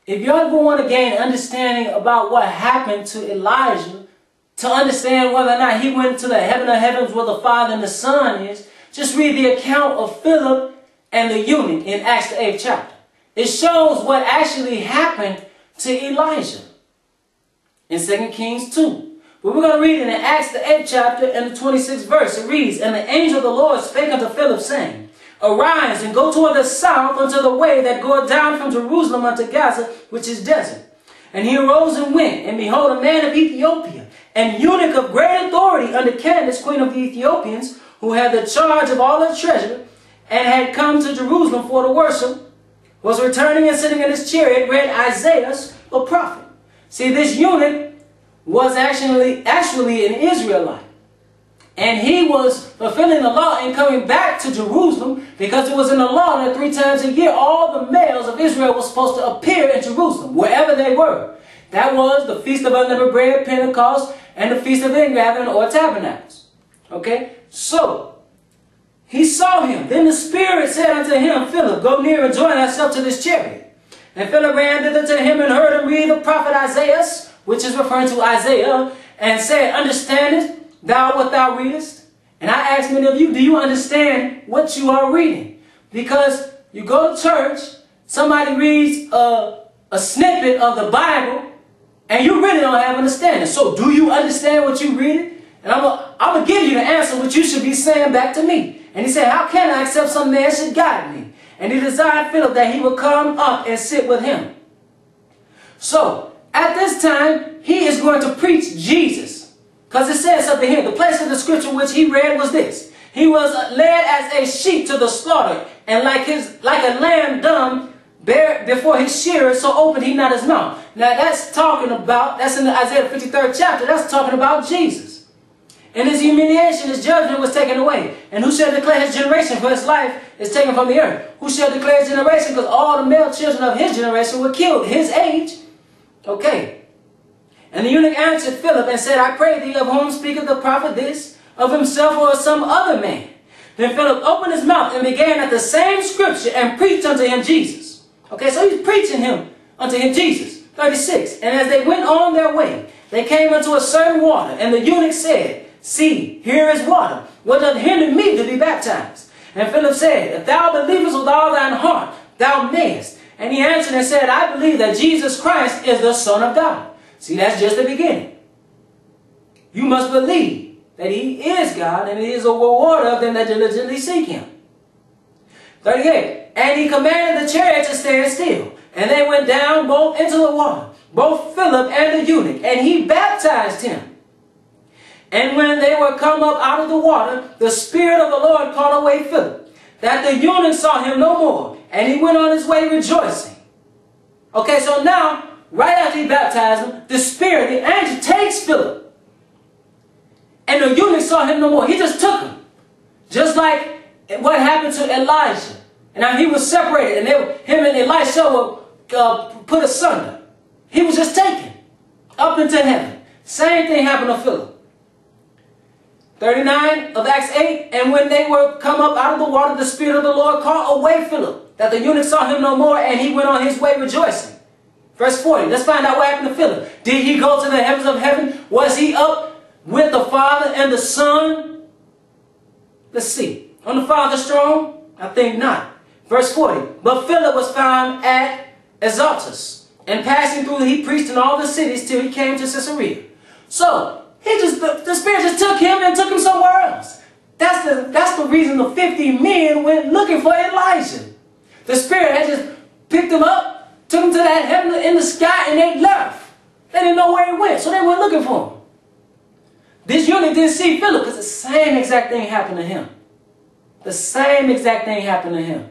if you ever want to gain understanding about what happened to Elijah, to understand whether or not he went to the heaven of heavens where the Father and the Son is, just read the account of Philip and the eunuch in Acts the 8th chapter. It shows what actually happened to Elijah in 2 Kings 2. But we're going to read it in Acts the 8th chapter and the 26th verse. It reads, "And the angel of the Lord spake unto Philip, saying, Arise and go toward the south unto the way that goeth down from Jerusalem unto Gaza, which is desert. And he arose and went, and behold, a man of Ethiopia, an eunuch of great authority under Candace, queen of the Ethiopians, who had the charge of all her treasure, and had come to Jerusalem for to worship, was returning and sitting in his chariot, read Isaiah, the prophet." See, this eunuch was actually an Israelite. And he was fulfilling the law and coming back to Jerusalem because it was in the law that 3 times a year all the males of Israel were supposed to appear in Jerusalem, wherever they were. That was the Feast of Unleavened Bread, Pentecost, and the Feast of Ingathering or Tabernacles. Okay? So, he saw him. Then the Spirit said unto him, Philip, go near and join thyself to this chariot. And Philip ran thither to him and heard him read the prophet Isaiah, which is referring to Isaiah, and said, Understandest thou what thou readest? And I ask many of you, do you understand what you are reading? Because you go to church, somebody reads a snippet of the Bible, and you really don't have understanding. So do you understand what you read? And I'm going to give you the answer what you should be saying back to me. And he said, how can I except some man should guide me? And he desired Philip that he would come up and sit with him. So, at this time, he is going to preach Jesus. Because it says something here. The place of the scripture which he read was this. He was led as a sheep to the slaughter, and like a lamb dumb before his shearer, so opened he not his mouth. Now that's in the Isaiah 53rd chapter, that's talking about Jesus. In his humiliation, his judgment was taken away. And who shall declare his generation? For his life is taken from the earth. Who shall declare his generation? Because all the male children of his generation were killed, his age. Okay. And the eunuch answered Philip and said, I pray thee, of whom speaketh the prophet this? Of himself or of some other man? Then Philip opened his mouth and began at the same scripture and preached unto him Jesus. Okay, so he's preaching unto him Jesus. 36. And as they went on their way, they came unto a certain water, and the eunuch said, See, here is water. What doth hinder me to be baptized? And Philip said, If thou believest with all thine heart, thou mayest. And he answered and said, I believe that Jesus Christ is the Son of God. See, that's just the beginning. You must believe that he is God, and he is a rewarder of them that diligently seek him. 38. And he commanded the chariot to stand still. And they went down both into the water, both Philip and the eunuch, and he baptized him. And when they were come up out of the water, the Spirit of the Lord called away Philip, that the eunuch saw him no more, and he went on his way rejoicing. Okay, so now, right after he baptized him, the Spirit, the angel, takes Philip. And the eunuch saw him no more. He just took him. Just like what happened to Elijah. And now he was separated, and him and Elisha were put asunder. He was just taken up into heaven. Same thing happened to Philip. 39 of Acts 8, and when they were come up out of the water, the Spirit of the Lord called away Philip, that the eunuch saw him no more, and he went on his way rejoicing. Verse 40, let's find out what happened to Philip. Did he go to the heavens of heaven? Was he up with the Father and the Son? Let's see. On the Father's throne? I think not. Verse 40, but Philip was found at Azotus, and passing through he preached in all the cities till he came to Caesarea. So, the Spirit just took him and took him somewhere else. That's the reason the 50 men went looking for Elijah. The Spirit had just picked him up, took him to that heaven in the sky, and they left. They didn't know where he went, so they went looking for him. This eunuch didn't see Philip because the same exact thing happened to him. The same exact thing happened to him.